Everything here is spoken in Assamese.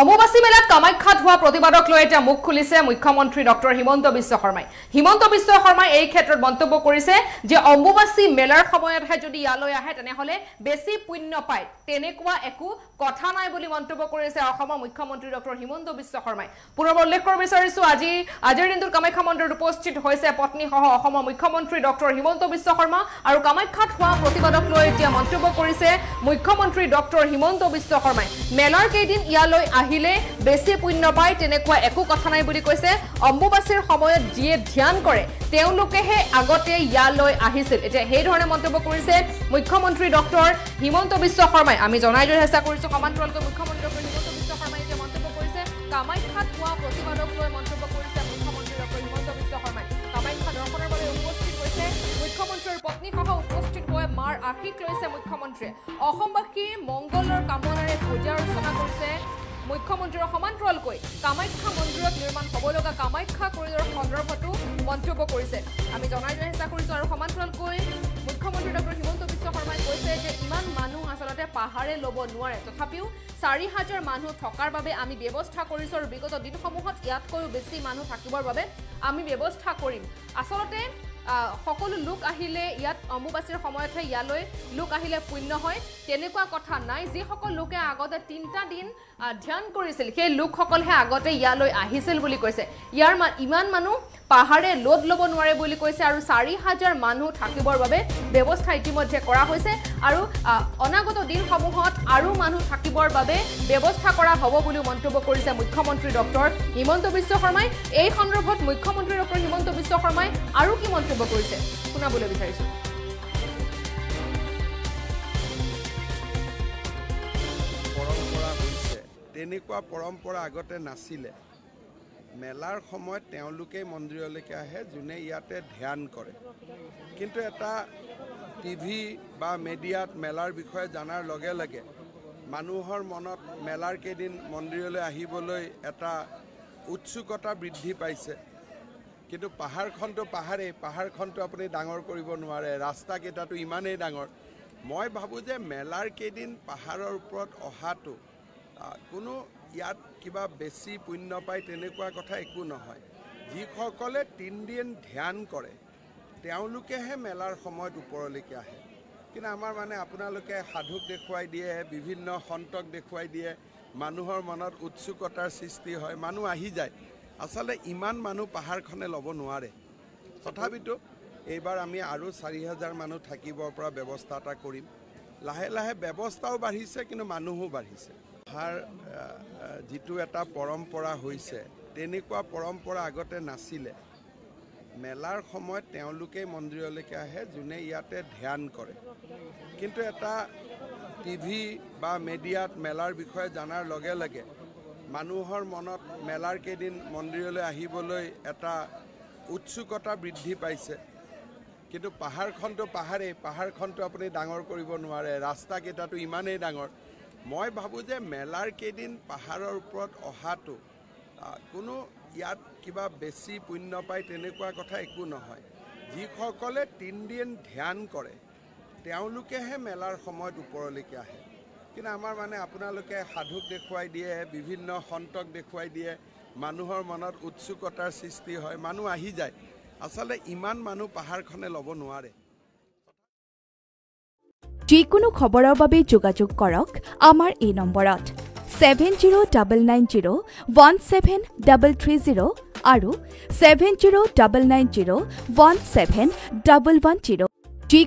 অম্বুবাচী মেলাত কামাখ্যাত হোৱা প্ৰতিবাদক লৈ এটা মুখ খুলিছে মুখ্যমন্ত্ৰী ডক্টৰ হিমন্ত বিশ্ব শৰ্মাই। হিমন্ত বিশ্ব শৰ্মাই এই ক্ষেত্ৰত মন্তব্য কৰিছে যে অম্বুবাচী মেলাৰ সময়তহে যদি ইয়ালৈ আহে তেনেহলে বেছি পুণ্য পায়, তেনেকুৱা একো কথা নাই বুলি মন্তব্য কৰিছে অসমৰ মুখ্যমন্ত্ৰী ডক্টৰ হিমন্ত বিশ্ব শৰ্মাই। পুনৰ উল্লেখ কৰিব বিচাৰিছো আজিৰ দিনটোত কামাখ্যা মন্দিৰত উপস্থিত হৈছে পত্নীসহ অসমৰ মুখ্যমন্ত্ৰী ডক্টৰ হিমন্ত বিশ্ব শৰ্মা আৰু কামাখ্যাত হোৱা প্ৰতিবাদক লৈ এতিয়া মন্তব্য কৰিছে মুখ্যমন্ত্ৰী ডক্টৰ হিমন্ত বিশ্ব শৰ্মাই। মেলাৰ কেইদিন ইয়ালৈ আহিলে বেছি পুণ্য পায় তেনেকুৱা একো কথা নাই বুলি কৈছে। অম্বুবাচীৰ সময়ত যিয়ে ধ্যান কৰে তেওঁলোকেহে আগতে ইয়ালৈ আহিছিল। এতিয়া সেই ধৰণে মন্তব্য কৰিছে মুখ্যমন্ত্ৰী ডক্টৰ হিমন্ত বিশ্ব শৰ্মাই। আমি জনাই দিয়াৰ চেষ্টা কৰিছো সমান্তৰালকৈ মুখ্যমন্ত্ৰী ডক্টৰ হিমন্ত বিশ্ব শৰ্মাই এতিয়া মন্তব্য কৰিছে কামাখ্যাত হোৱা প্ৰতিবাদক লৈ মন্তব্য কৰিছে মুখ্যমন্ত্ৰী ডক্টৰ হিমন্ত বিশ্ব শৰ্মাই। কামাখ্যা দৰ্শনৰ বাবে উপস্থিত হৈছে মুখ্যমন্ত্ৰীৰ পত্নীসহ উপস্থিত হৈ মাৰ আশীষ লৈছে মুখ্যমন্ত্ৰীয়ে। অসমবাসীৰ মংগলৰ কামনাৰে পূজা অৰ্চনা কৰিছে মুখ্যমন্ত্ৰীৰ সমান্তৰালকৈ কামাখ্যা মন্দিৰত নিৰ্মাণ হ'ব লগা কামাখ্যা কৰিডৰৰ সন্দৰ্ভতো মন্তব্য কৰিছে। আমি জনাই দিয়াৰ চেষ্টা কৰিছো আৰু সমান্তৰালকৈ মুখ্যমন্ত্ৰী ডক্টৰ হিমন্ত বিশ্ব শৰ্মাই কৈছে যে ইমান মানুহ আচলতে পাহাৰে ল'ব নোৱাৰে, তথাপিও ৪,০০০ মানুহ থকাৰ বাবে আমি ব্যৱস্থা কৰিছো আৰু বিগত দিনসমূহত ইয়াতকৈও বেছি মানুহ থাকিবৰ বাবে আমি ব্যৱস্থা কৰিম। আচলতে সকলো লোক আহিলে ইয়াত অম্বুবাচীৰ সময়তহে ইয়ালৈ লোক আহিলে পুণ্য হয় তেনেকুৱা কথা নাই। যিসকল লোকে আগতে ৩টা দিন ধ্যান কৰিছিল সেই লোকসকলহে আগতে ইয়ালৈ আহিছিল বুলি কৈছে। ইমান মানুহ পাহাৰে লোড ল'ব নোৱাৰে বুলি কৈছে আৰু ৪,০০০ মানুহ থাকিবৰ বাবে ব্যৱস্থা ইতিমধ্যে কৰা হৈছে আৰু অনাগত দিনসমূহত আৰু মানুহ থাকিবৰ বাবে ব্যৱস্থা কৰা হ'ব বুলি মন্তব্য কৰিছে মুখ্যমন্ত্ৰী ডক্টৰ হিমন্ত বিশ্ব শৰ্মাই। এই সন্দৰ্ভত মুখ্যমন্ত্ৰী ডক্টৰ হিমন্ত বিশ্ব শৰ্মাই আৰু কি মন্তব্য কৰিছে শুনাবলৈ বিচাৰিছো। পৰম্পৰা হৈছে তেনেকুৱা পৰম্পৰা আগতে নাছিলে। মেলাৰ সময়ত তেওঁলোকে মন্দিৰলৈকে আহে যোনে ইয়াতে ধ্যান কৰে, কিন্তু এটা টিভি বা মিডিয়াত মেলাৰ বিষয়ে জনাৰ লগে লগে মানুহৰ মনত মেলাৰ কেইদিন মন্দিৰলৈ আহিবলৈ এটা উৎসুকতা বৃদ্ধি পাইছে। কিন্তু পাহাৰখনটো পাহাৰখনটো আপুনি ডাঙৰ কৰিব নোৱাৰে, ৰাস্তাকেইটাটো ইমানেই ডাঙৰ। মই ভাবোঁ যে মেলাৰ কেইদিন পাহাৰৰ ওপৰত অহাটো কোনো ইয়াত কিবা বেছি পুণ্য পায় তেনেকুৱা কথা একো নহয়। যিসকলে ৩ দিন ধ্যান কৰে তেওঁলোকেহে মেলাৰ সময়ত ওপৰলৈকে আহে। কিন্তু আমাৰ আপোনালোকে সাধুক দেখুৱাই দিয়ে, বিভিন্ন সন্তক দেখুৱাই দিয়ে, মানুহৰ মনত উৎসুকতাৰ সৃষ্টি হয়, মানুহ আহি যায়। আচলতে ইমান মানুহ পাহাৰখনে ল'ব নোৱাৰে। তথাপিতো এইবাৰ আমি আৰু ৪,০০০ মানুহ থাকিবৰ পৰা ব্যৱস্থা এটা কৰিম। লাহে লাহে ব্যৱস্থাও বাঢ়িছে কিন্তু মানুহো বাঢ়িছে। পাহাৰ যিটো এটা পৰম্পৰা হৈছে তেনেকুৱা পৰম্পৰা আগতে নাছিলে। মেলাৰ সময়ত তেওঁলোকে মন্দিৰলৈকে আহে যোনে ইয়াতে ধ্যান কৰে, কিন্তু এটা টিভি বা মিডিয়াত মেলাৰ বিষয়ে জনাৰ লগে লগে মানুহৰ মনত মেলাৰ কেইদিন মন্দিৰলৈ আহিবলৈ এটা উৎসুকতা বৃদ্ধি পাইছে। কিন্তু পাহাৰখনটো পাহাৰখনটো আপুনি ডাঙৰ কৰিব নোৱাৰে, ৰাস্তাকেইটাটো ইমানেই ডাঙৰ। মই ভাবোঁ যে মেলাৰ কেইদিন পাহাৰৰ ওপৰত অহাটো কোনো ইয়াত কিবা বেছি পুণ্য পায় তেনেকুৱা কথা একো নহয়। যিসকলে ৩ দিন ধ্যান কৰে তেওঁলোকেহে মেলাৰ সময়ত ওপৰলৈকে আহে। কিন্তু আমাৰ আপোনালোকে সাধুক দেখুৱাই দিয়ে, বিভিন্ন সন্তক দেখুৱাই দিয়ে, মানুহৰ মনত উৎসুকতাৰ সৃষ্টি হয়, মানুহ আহি যায়। আচলতে ইমান মানুহ পাহাৰখনে ল'ব নোৱাৰে। যিকোনো খবৰৰ বাবে যোগাযোগ কৰক আমাৰ এই নম্বৰত 7099017330 আৰু 7099017110।